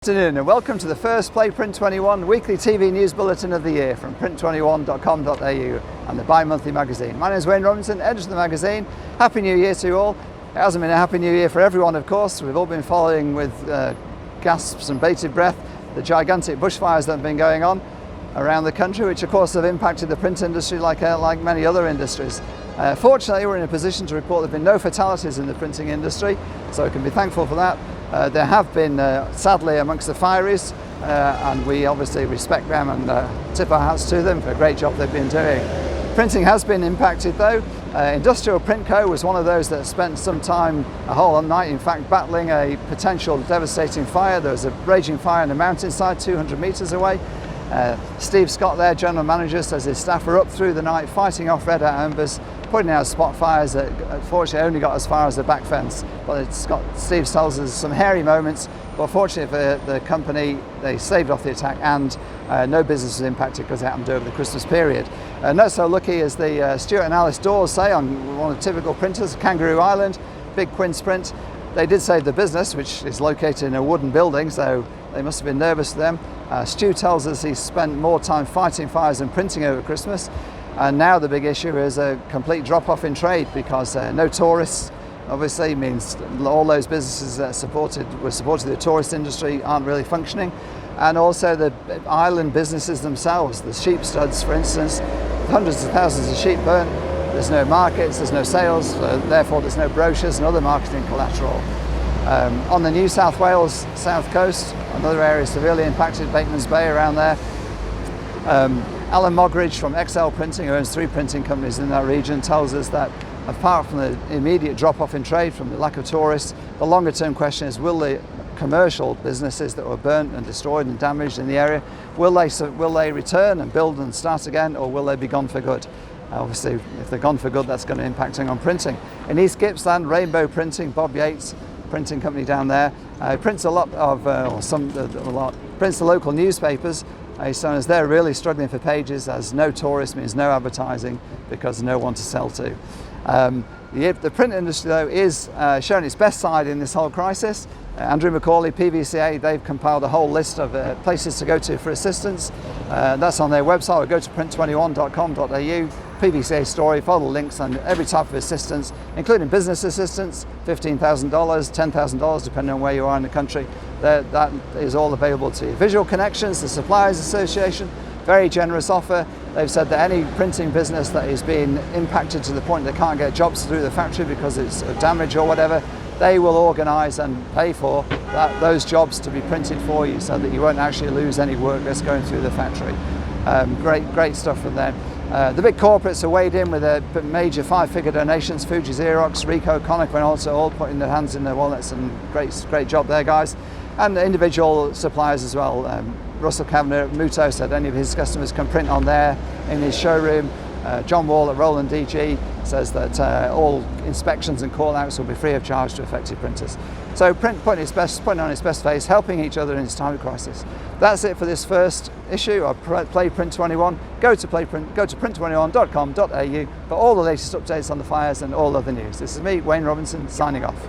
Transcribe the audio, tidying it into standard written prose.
Good afternoon and welcome to the first Print21 weekly TV news bulletin of the year from print21.com.au and the bi-monthly magazine. My name is Wayne Robinson, editor of the magazine. Happy New Year to you all. It hasn't been a happy new year for everyone, of course. We've all been following with gasps and bated breath the gigantic bushfires that have been going on around the country, which of course have impacted the print industry like many other industries. Fortunately, we're in a position to report there have been no fatalities in the printing industry, so we can be thankful for that. There have been, sadly, amongst the fireys, and we obviously respect them and tip our hats to them for a great job they've been doing. Printing has been impacted though. Industrial Print Co was one of those that spent some time, a whole night in fact, battling a potential devastating fire. There was a raging fire on the mountainside 200 metres away. Steve Scott, their general manager, says his staff were up through the night fighting off red hot embers, putting out spot fires that unfortunately only got as far as the back fence. But Steve tells us some hairy moments, but fortunately for the company, they saved off the attack and no business was impacted because it happened over the Christmas period. Not so lucky as the Stuart and Alice doors say on one of the typical printers, Kangaroo Island, big Quince print. They did save the business, which is located in a wooden building, so they must have been nervous to them. Stu tells us he spent more time fighting fires than printing over Christmas. And now the big issue is a complete drop-off in trade because no tourists, obviously, means all those businesses that were supported the tourist industry aren't really functioning. And also the island businesses themselves, the sheep studs, for instance, hundreds of thousands of sheep burnt. There's no markets, there's no sales, therefore there's no brochures and other marketing collateral. On the New South Wales south coast, another area severely impacted, Bateman's Bay around there. Alan Mogridge from XL Printing, who owns 3 printing companies in that region, tells us that apart from the immediate drop-off in trade from the lack of tourists, the longer-term question is, will the commercial businesses that were burnt and destroyed and damaged in the area, will they return and build and start again, or will they be gone for good? Obviously, if they're gone for good, that's going to impact on printing. In East Gippsland, Rainbow Printing, Bob Yates, printing company down there, prints a lot of, prints the local newspapers. So as they're really struggling for pages, as no tourist means no advertising because there's no one to sell to. The print industry though is showing its best side in this whole crisis. Andrew McCauley, PVCA, they've compiled a whole list of places to go to for assistance. That's on their website, or go to print21.com.au. PVCA story, follow the links on every type of assistance, including business assistance, $15,000, $10,000, depending on where you are in the country. That is all available to you. Visual Connections, the Suppliers Association, very generous offer. They've said that any printing business that is being impacted to the point they can't get jobs through the factory because it's damage or whatever, they will organise and pay for those jobs to be printed for you so that you won't actually lose any work that's going through the factory. Great stuff from them. The big corporates are weighed in with major 5-figure donations. Fuji, Xerox, Ricoh, Konica, and also all putting their hands in their wallets, and great job there, guys. And the individual suppliers as well. Russell Kavanagh at Muto said any of his customers can print on there in his showroom. John Wall at Roland DG says that all inspections and call-outs will be free of charge to affected printers. So print putting on its best face, helping each other in this time of crisis. That's it for this first issue of Play Print21. Go to print21.com.au for all the latest updates on the fires and all other news. This is me, Wayne Robinson, signing off.